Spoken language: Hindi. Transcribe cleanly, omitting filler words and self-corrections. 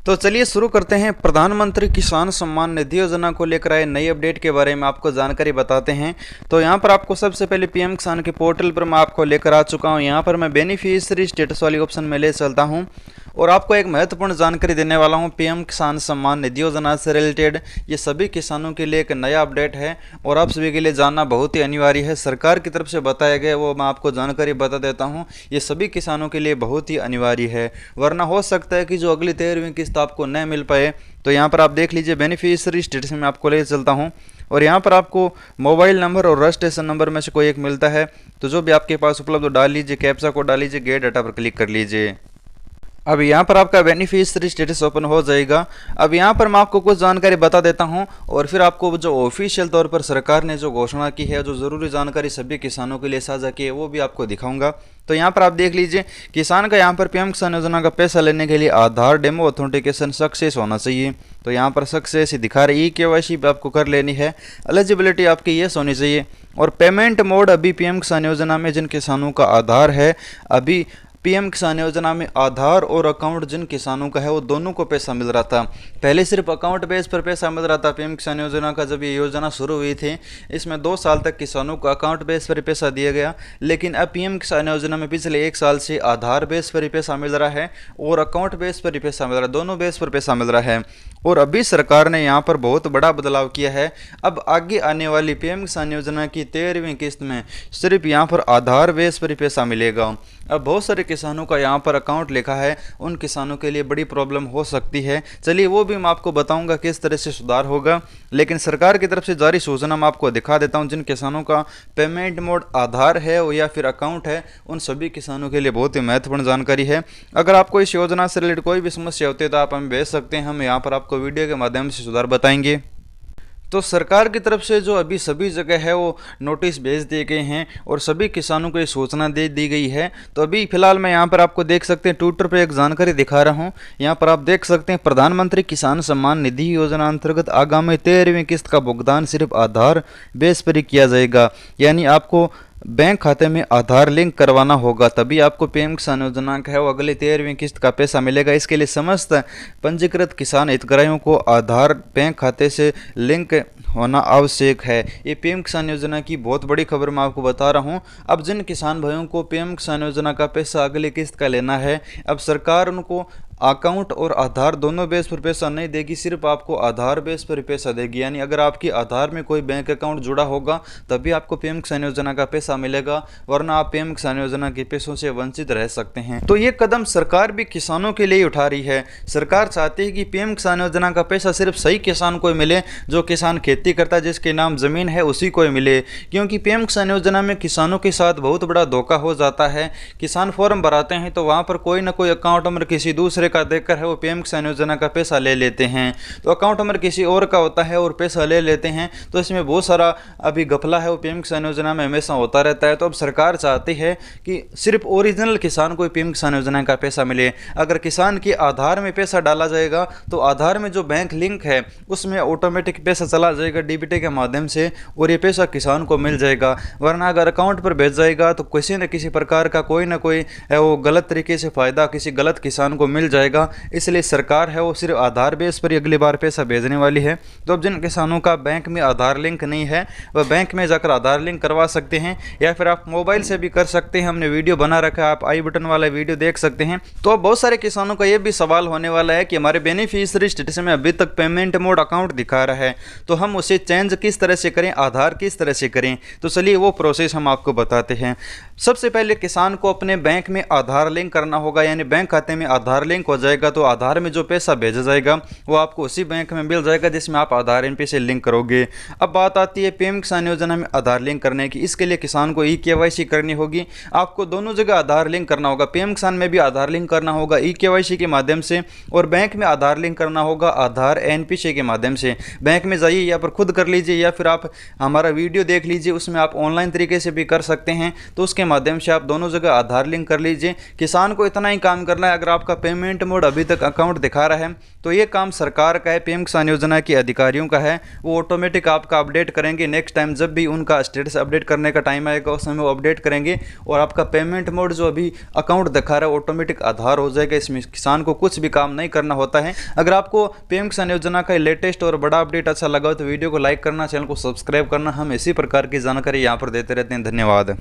तो चलिए शुरू करते हैं। प्रधानमंत्री किसान सम्मान निधि योजना को लेकर आए नई अपडेट के बारे में आपको जानकारी बताते हैं। तो यहाँ पर आपको सबसे पहले पीएम किसान के पोर्टल पर मैं आपको लेकर आ चुका हूँ। यहाँ पर मैं बेनिफिशियरी स्टेटस वाली ऑप्शन में ले चलता हूँ और आपको एक महत्वपूर्ण जानकारी देने वाला हूँ। पीएम किसान सम्मान निधि योजना से रिलेटेड ये सभी किसानों के लिए एक नया अपडेट है और आप सभी के लिए जानना बहुत ही अनिवार्य है। सरकार की तरफ से बताया गया वो मैं आपको जानकारी बता देता हूँ। ये सभी किसानों के लिए बहुत ही अनिवार्य है, वरना हो सकता है कि जो अगली 13वीं किस्त आपको न मिल पाए। तो यहाँ पर आप देख लीजिए, बेनिफिशियरी स्टेटस में आपको ले चलता हूँ और यहाँ पर आपको मोबाइल नंबर और रजिस्ट्रेशन नंबर में से कोई एक मिलता है। तो जो भी आपके पास उपलब्ध हो डाल लीजिए, कैप्चा कोड डाल लीजिए, गेट डाटा पर क्लिक कर लीजिए। अब यहाँ पर आपका बेनिफिशियरी स्टेटस ओपन हो जाएगा। अब यहाँ पर मैं आपको कुछ जानकारी बता देता हूँ और फिर आपको जो ऑफिशियल तौर पर सरकार ने जो घोषणा की है, जो ज़रूरी जानकारी सभी किसानों के लिए साझा की है, वो भी आपको दिखाऊंगा। तो यहाँ पर आप देख लीजिए, किसान का यहाँ पर पीएम किसान योजना का पैसा लेने के लिए आधार डेमो ऑथेंटिकेशन सक्सेस होना चाहिए। तो यहाँ पर सक्सेस ही दिखा रही, केवाईसी भी आपको कर लेनी है, एलिजिबिलिटी आपकी यस होनी चाहिए और पेमेंट मोड अभी पीएम किसान योजना में जिन किसानों का आधार है, अभी पीएम किसान योजना में आधार और अकाउंट जिन किसानों का है वो दोनों को पैसा मिल रहा था। पहले सिर्फ अकाउंट बेस पर पैसा मिल रहा था। पीएम किसान योजना का जब ये योजना शुरू हुई थी, इसमें 2 साल तक किसानों को अकाउंट बेस पर पैसा दिया गया, लेकिन अब पीएम किसान योजना में पिछले 1 साल से आधार बेस पर ही पैसा मिल रहा है और अकाउंट बेस पर ही पैसा मिल रहा है, दोनों बेस पर पैसा मिल रहा है। और अभी सरकार ने यहाँ पर बहुत बड़ा बदलाव किया है। अब आगे आने वाली पीएम किसान योजना की 13वीं किस्त में सिर्फ यहाँ पर आधार बेस पर ही पैसा मिलेगा। अब बहुत सारे किसानों का यहाँ पर अकाउंट लिखा है, उन किसानों के लिए बड़ी प्रॉब्लम हो सकती है। चलिए वो भी मैं आपको बताऊंगा किस तरह से सुधार होगा, लेकिन सरकार की तरफ से जारी सूचना मैं आपको दिखा देता हूं। जिन किसानों का पेमेंट मोड आधार है या फिर अकाउंट है, उन सभी किसानों के लिए बहुत ही महत्वपूर्ण जानकारी है। अगर आपको इस योजना से रिलेटेड कोई भी समस्या होती है तो आप हमें भेज सकते हैं, हम यहाँ पर आपको वीडियो के माध्यम से सुधार बताएंगे। तो सरकार की तरफ से जो अभी सभी जगह है वो नोटिस भेज दिए गए हैं और सभी किसानों को ये सूचना दे दी गई है। तो अभी फिलहाल मैं यहाँ पर आपको देख सकते हैं, ट्विटर पर एक जानकारी दिखा रहा हूँ। यहाँ पर आप देख सकते हैं, प्रधानमंत्री किसान सम्मान निधि योजना अंतर्गत आगामी 13वीं किस्त का भुगतान सिर्फ आधार बेस पर ही किया जाएगा। यानी आपको बैंक खाते में आधार लिंक करवाना होगा, तभी आपको पीएम किसान योजना का है वो अगले 13वीं किस्त का पैसा मिलेगा। इसके लिए समस्त पंजीकृत किसान हितग्राहियों को आधार बैंक खाते से लिंक होना आवश्यक है। ये पीएम किसान योजना की बहुत बड़ी खबर मैं आपको बता रहा हूँ। अब जिन किसान भाइयों को पीएम किसान योजना का पैसा अगली किस्त का लेना है, अब सरकार उनको अकाउंट और आधार दोनों बेस पर पैसा नहीं देगी, सिर्फ आपको आधार बेस पर पैसा देगी। यानी अगर आपकी आधार में कोई बैंक अकाउंट जुड़ा होगा तभी आपको पीएम किसान योजना का पैसा मिलेगा, वरना आप पीएम किसान योजना के पैसों से वंचित रह सकते हैं। तो ये कदम सरकार भी किसानों के लिए उठा रही है। सरकार चाहती है कि पीएम किसान योजना का पैसा सिर्फ सही किसान को मिले, जो किसान खेती करता है, जिसके नाम जमीन है, उसी को मिले। क्योंकि पीएम किसान योजना में किसानों के साथ बहुत बड़ा धोखा हो जाता है। किसान फॉर्म भराते हैं तो वहां पर कोई ना कोई अकाउंट नंबर किसी दूसरे का देकर है वो पीएम किसान योजना का पैसा ले लेते हैं। तो अकाउंट नंबर किसी और का होता है और पैसा ले लेते हैं। तो इसमें बहुत सारा अभी घपला है, वो पीएम किसान योजना में हमेशा होता रहता है। तो अब सरकार चाहती है कि सिर्फ ओरिजिनल किसान को पीएम किसान योजना का पैसा मिले। अगर किसान के आधार में पैसा डाला जाएगा तो आधार में जो बैंक लिंक है उसमें ऑटोमेटिक पैसा चला जाएगा डीबीटी के माध्यम से और ये पैसा किसान को मिल जाएगा। वरना अगर अकाउंट पर भेज जाएगा तो किसी न किसी प्रकार का कोई ना कोई है वो गलत तरीके से फायदा किसी गलत किसान को मिल जाएगा। इसलिए सरकार है वो सिर्फ आधार बेस पर अगली बार पैसा भेजने वाली है। तो अब जिन किसानों का बैंक में आधार लिंक नहीं है वह बैंक में जाकर आधार लिंक करवा सकते हैं, या फिर आप मोबाइल से भी कर सकते हैं। हमने वीडियो बना रखा है, आप आई बटन वाला वीडियो देख सकते हैं। तो अब बहुत सारे किसानों का यह भी सवाल होने वाला है कि हमारे बेनिफिशियरी स्टेटस में अभी तक पेमेंट मोड अकाउंट दिखा रहा है, तो हम उसे चेंज किस तरह से करें, आधार किस तरह से करें। तो चलिए वो प्रोसेस हम आपको बताते हैं। सबसे पहले किसान को अपने बैंक में आधार लिंक करना होगा, यानी बैंक खाते में आधार लिंक हो जाएगा तो आधार में जो पैसा भेजा जाएगा वो आपको उसी बैंक में मिल जाएगा जिसमें आप आधार एनपी से लिंक करोगे। अब बात आती है पीएम किसान योजना में आधार लिंक करने की। इसके लिए किसान को ई-केवाईसी करनी होगी। आपको दोनों जगह आधार लिंक करना होगा, पीएम किसान में भी आधार लिंक करना होगा ई-केवाईसी के माध्यम से, और बैंक में आधार लिंक करना होगा आधार एनपीसी के माध्यम से। बैंक में जाइए या पर खुद कर लीजिए, या फिर आप हमारा वीडियो देख लीजिए, उसमें आप ऑनलाइन तरीके से भी कर सकते हैं। तो उसके माध्यम से आप दोनों जगह आधार लिंक कर लीजिए। किसान को इतना ही काम करना है, अगर आपका पेमेंट पेमेंट मोड अभी तक अकाउंट दिखा रहा है, तो ये काम सरकार का है, पीएम किसान योजना के अधिकारियों का है। वो ऑटोमेटिक आपका अपडेट करेंगे। नेक्स्ट टाइम जब भी उनका स्टेटस अपडेट करने का टाइम आएगा उस समय वो अपडेट करेंगे और आपका पेमेंट मोड जो अभी अकाउंट दिखा रहा है ऑटोमेटिक आधार हो जाएगा। इसमें किसान को कुछ भी काम नहीं करना होता है। अगर आपको पीएम किसान योजना का लेटेस्ट और बड़ा अपडेट अच्छा लगा तो वीडियो को लाइक करना, चैनल को सब्सक्राइब करना। हम इसी प्रकार की जानकारी यहाँ पर देते रहते हैं। धन्यवाद।